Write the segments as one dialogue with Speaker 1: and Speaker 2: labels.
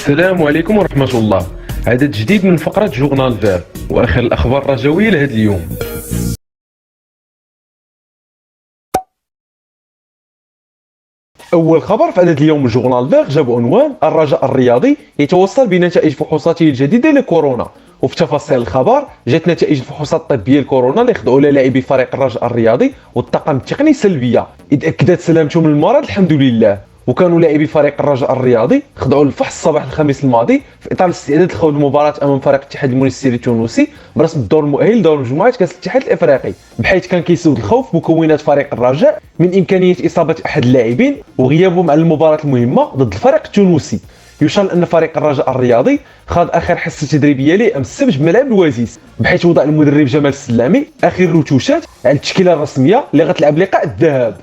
Speaker 1: السلام عليكم ورحمة الله. عدد جديد من فقرة جورنال فير وآخر الأخبار الرجوية لهذا اليوم. أول خبر في عدد اليوم من جورنال فير جاب عنوان الرجاء الرياضي يتوصل بنتائج فحوصاته الجديدة لكورونا. وفي تفاصيل الخبر جات نتائج الفحوصات الطبية لكورونا اللي خضعوا لاعبي فريق الرجاء الرياضي والطاقم التقني سلبية، إذ أكدت سلامتهم من المرض الحمد لله. وكانوا لاعبي فريق الرجاء الرياضي خضعوا للفحص صباح الخميس الماضي في اطار الاستعداد لخوض المباراه امام فريق الاتحاد المونستيري التونسي برسم الدور المؤهل لدور مجموعه كاس الاتحاد الافريقي، بحيث كان كيسود الخوف مكونات فريق الرجاء من امكانيه اصابه احد اللاعبين وغيابهم عن المباراه المهمه ضد الفريق التونسي. يشار ان فريق الرجاء الرياضي خاض اخر حصه تدريبيه ليه امس السبت بملعب الوزيز، بحيث وضع المدرب جمال السلامي اخر الرتوشات على التشكيله الرسميه اللي غتلعب لقاء الذهاب.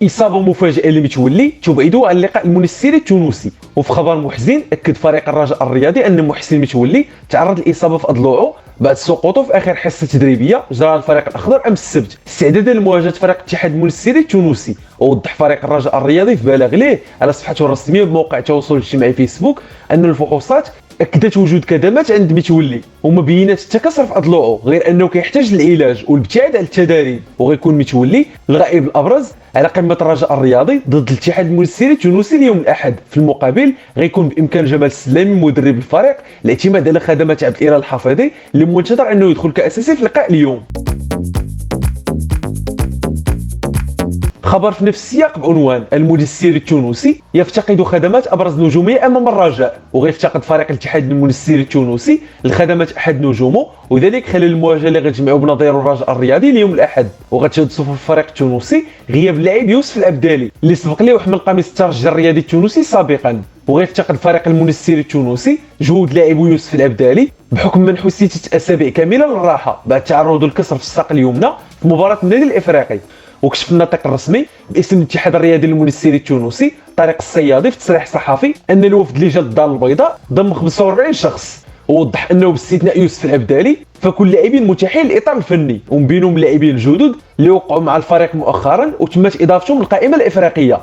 Speaker 1: إصابة مفاجئة لمتولي تبعده عن لقاء المونستيري التونسي. وفي خبر محزن أكد فريق الرجاء الرياضي أن محسن متولي تعرض لإصابة في أضلوعه بعد سقوطه في آخر حصة تدريبية جراها الفريق الأخضر أمس السبت استعدادا لمواجهة فريق الاتحاد المونستيري التونسي. ووضح فريق الرجاء الرياضي في بلاغ ليه على صفحته الرسمية بموقع التواصل الاجتماعي فيسبوك أن الفحوصات أكدت وجود كدمات عند متولي وما بينات التكسر في أضلوعه، غير أنه كيحتاج للعلاج والابتعاد عن التداريب. وغيكون متولي الغائب الأبرز على قمة الرجاء الرياضي ضد الاتحاد المونستيري التونسي اليوم الأحد. في المقابل غيكون بإمكان جمال السلامي مدرب الفريق الاعتماد على خدمات عبد الإله الحفيظي اللي منتظر أنه يدخل كأساسي في لقاء اليوم. خبر في نفس السياق بعنوان المونستيري التونسي يفتقد خدمات ابرز نجومه امام الرجاء. وغيفتقد فريق الاتحاد المونستيري التونسي لخدمات احد نجومه، وذلك خلال المواجهه اللي غتجمعوا بنظير الرجاء الرياضي اليوم الاحد. وغتشهد صفوف الفريق التونسي غياب اللاعب يوسف العبدالي اللي سبق ليه وحمل قميص الترجي الرياضي التونسي سابقا. وغيفتقد فريق المونستيري التونسي جهود لاعب يوسف العبدالي بحكم منحو 6 اسابيع كامله للراحه بعد تعرضه للكسر في الساق اليمنى في مباراه النادي الافريقي. وكشف الناطق الرسمي باسم الاتحاد الرياضي المونستيري التونسي طارق الصيادي في تصريح صحفي ان الوفد اللي جا للدار البيضاء ضم 45 شخص. ووضح انه باستثناء يوسف العبدالي فكل اللاعبين متاحين للاطار الفني، ومن بينهم اللاعبين الجدد اللي وقعوا مع الفريق مؤخرا وتمت اضافتهم للقائمه الافريقيه.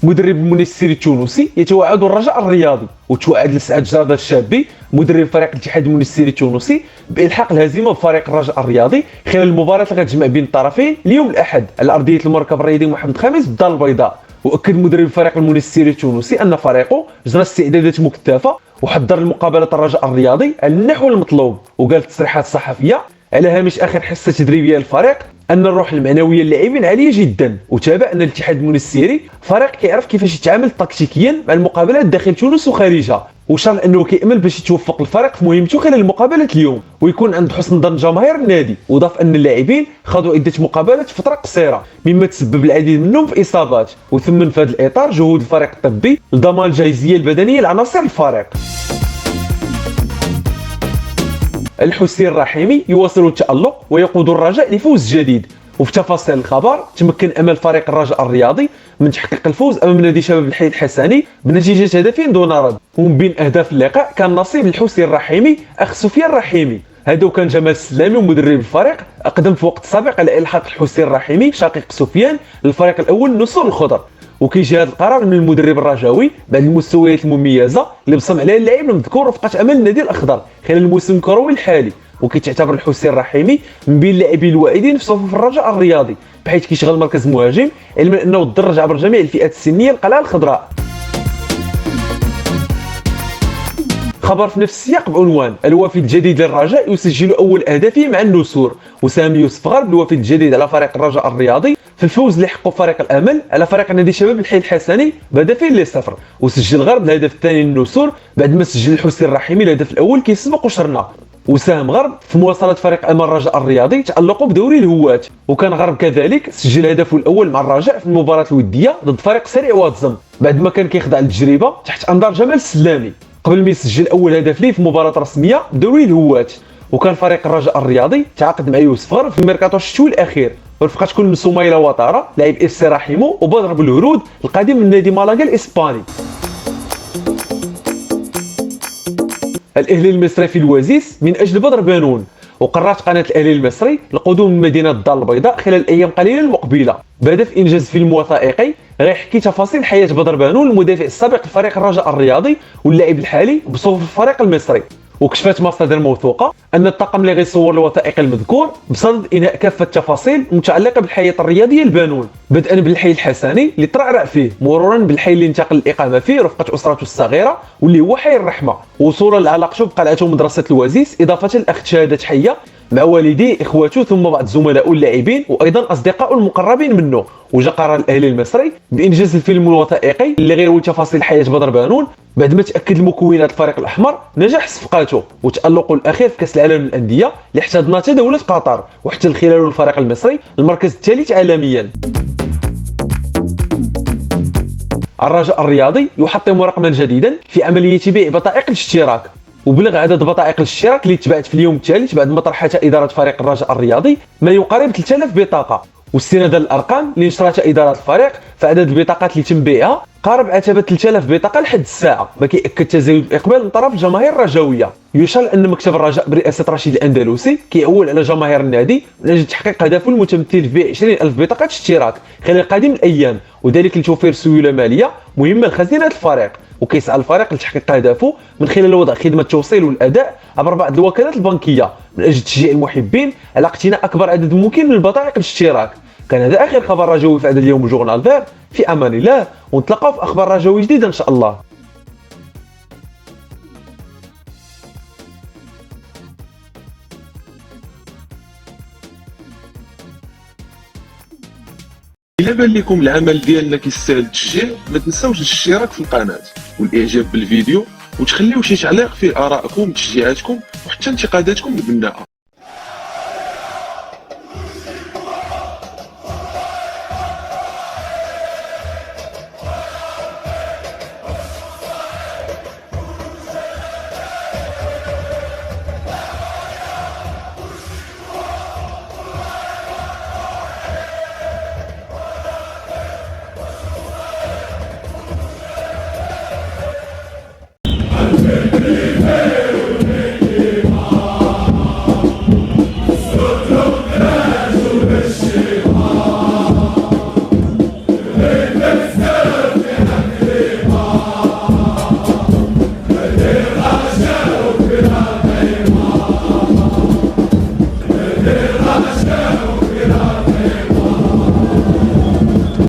Speaker 1: مدرب المونستيري التونسي يتوعد الرجاء الرياضي وتوعد لسعد جرادة الشابي مدرب فريق الاتحاد المونستيري التونسي بالحاق الهزيمه بفريق الرجاء الرياضي خلال المباراه اللي غتجمع بين الطرفين اليوم الاحد على ارضيه المركب الرياضي محمد خامس بالدار البيضاء. واكد مدرب فريق المونستيري التونسي ان فريقه جرى استعدادات مكثفه وحضر لمقابله الرجاء الرياضي على النحو المطلوب. وقال تصريحات صحفيه على هامش اخر حصه تدريبيه للفريق ان الروح المعنويه للاعبين عاليه جدا، وتابع ان الاتحاد المونستيري فريق كيعرف كيفاش يتعامل تكتيكيا مع المقابلات داخل تونس وخارجها. وشار انه كيامل باش يتوفق الفريق في مهمته خلال المقابله اليوم ويكون عند حسن ظن جماهير النادي. وضاف ان اللاعبين خاضوا عده مقابلات في فتره قصيره مما تسبب العديد منهم في اصابات، وثمن في هذا الاطار جهود الفريق الطبي لضمان الجاهزيه البدنيه لعناصر الفريق. الحسين الرحيمي يواصل التألق ويقود الرجاء لفوز جديد. وفي تفاصيل الخبر تمكن امل فريق الرجاء الرياضي من تحقيق الفوز امام نادي شباب الحي الحسني بنتيجه هدفين دون رد. ومن بين اهداف اللقاء كان نصيب الحسين الرحيمي اخ سفيان الرحيمي. هذا كان جمال السلامي ومدرب الفريق اقدم في وقت سابق على الحاق الحسين الرحيمي شقيق سفيان للفريق الاول النسور الخضر. وكيجي هذا القرار من المدرب الرجاوي بعد المستويات المميزه اللي بصم عليها اللاعب المذكور رفقه امل النادي الاخضر خلال الموسم الكروي الحالي. وكيتعتبر الحسين الرحيمي من بين اللاعبين الواعدين في صفوف الرجاء الرياضي، بحيث كيشغل مركز مهاجم علما انه تدرج عبر جميع الفئات السنيه القلعه الخضراء. خبر في نفس السياق بعنوان الوافد الجديد للرجاء يسجل اول اهدافه مع النسور. وسام يوسف غرب الوافد الجديد على فريق الرجاء الرياضي في الفوز اللي حققه فريق الامل على فريق نادي شباب الحي الحسني بهدفين ل0. وسجل غرب الهدف الثاني للنسور بعد ما سجل الحسين الرحيمي الهدف الاول كيسبق وشرنا. وساهم غرب في مواصله فريق امل الرجاء الرياضي تالقه بدوري الهوات. وكان غرب كذلك سجل هدفه الاول مع الرجاء في المباراه الوديه ضد فريق سريع واتزم بعد ما كان كيخضع للتجربه تحت انظار جمال السلامي قبل ما يسجل اول هدف ليه في مباراه رسميه بدوري الهوات. وكان فريق الرجاء الرياضي تعاقد مع يوسف غرب في الميركاتو الشتوي الاخير ورفقه كل سميله وطاره لاعب اف سي رحيمو وبدر بالهرود القادم من نادي مالاغا الاسباني. الاهلي المصري في الوزيز من اجل بدر بانون. وقررت قناة الأهلي المصري القدوم من مدينة الدار البيضاء خلال أيام قليلة المقبلة بهدف إنجاز فيلم وثائقي غيحكي تفاصيل حياة بدر بانون المدافع السابق لفريق الرجاء الرياضي واللاعب الحالي بصفوف الفريق المصري. وكشفت مصادر موثوقة أن الطاقم اللي غيصور الوثائقي المذكور بصدد إنهاء كافة التفاصيل المتعلقة بالحياة الرياضية لبانون، بدءا بالحي الحسني اللي ترعرع فيه، مرورا بالحي اللي انتقل الإقامة فيه رفقة أسرته الصغيرة واللي هو حي الرحمة، وصولا لعلاقته بقلعته مدرسة الوزيس، إضافة لأخذ شهادة حية مع والديه إخواته ثم بعض زملائه اللاعبين وأيضا أصدقائه المقربين منه. وجا قرار الأهلي المصري بإنجاز الفيلم الوثائقي اللي غيروي تفاصيل حياة بدر بانون بعد ما تأكد المكونات الفريق الأحمر نجاح صفقاته وتألقه الأخير في كأس العالم للأندية اللي احتضنته دولة قطر، واحتل خلاله الفريق المصري المركز الثالث عالميا. الرجاء الرياضي يحطم رقما جديدا في عملية بيع بطائق الاشتراك، وبلغ عدد بطائق الاشتراك اللي تباعت في اليوم الثالث بعد ما طرحتها إدارة فريق الرجاء الرياضي ما يقارب 3000 بطاقة. واستنادا للأرقام اللي نشرتها إدارة الفريق فعدد البطاقات اللي تم بيعها قارب عتبة 3000 بطاقة لحد الساعة، ما كيأكد تزايد الإقبال من طرف الجماهير الرجاوية. يشار أن مكتب الرجاء برئاسة رشيد الأندلسي كيعول على جماهير النادي من أجل تحقيق هدفه المتمثل في بيع 20000 بطاقة اشتراك خلال قادم الأيام، وذلك لتوفير سيولة مالية مهمة لخزينة الفريق. وكيسعى الفريق لتحقيق هدفه من خلال وضع خدمة التوصيل والأداء عبر بعض الوكالات البنكية من أجل تشجيع المحبين على اقتناء أكبر عدد ممكن من البطائق الاشتراك. كان هذا آخر خبر رجوي في هذا اليوم جورنال فير، في أمان الله، ونتلاقاو في أخبار رجوي جديدة إن شاء الله.
Speaker 2: إلا بان لكم العمل ديالنا كيستاهل التشجيع ما تنساوش الاشتراك في القناة والاعجاب بالفيديو وتخليو شي تعليق فيه آرائكم وتشجيعاتكم وحتى انتقاداتكم البناءة.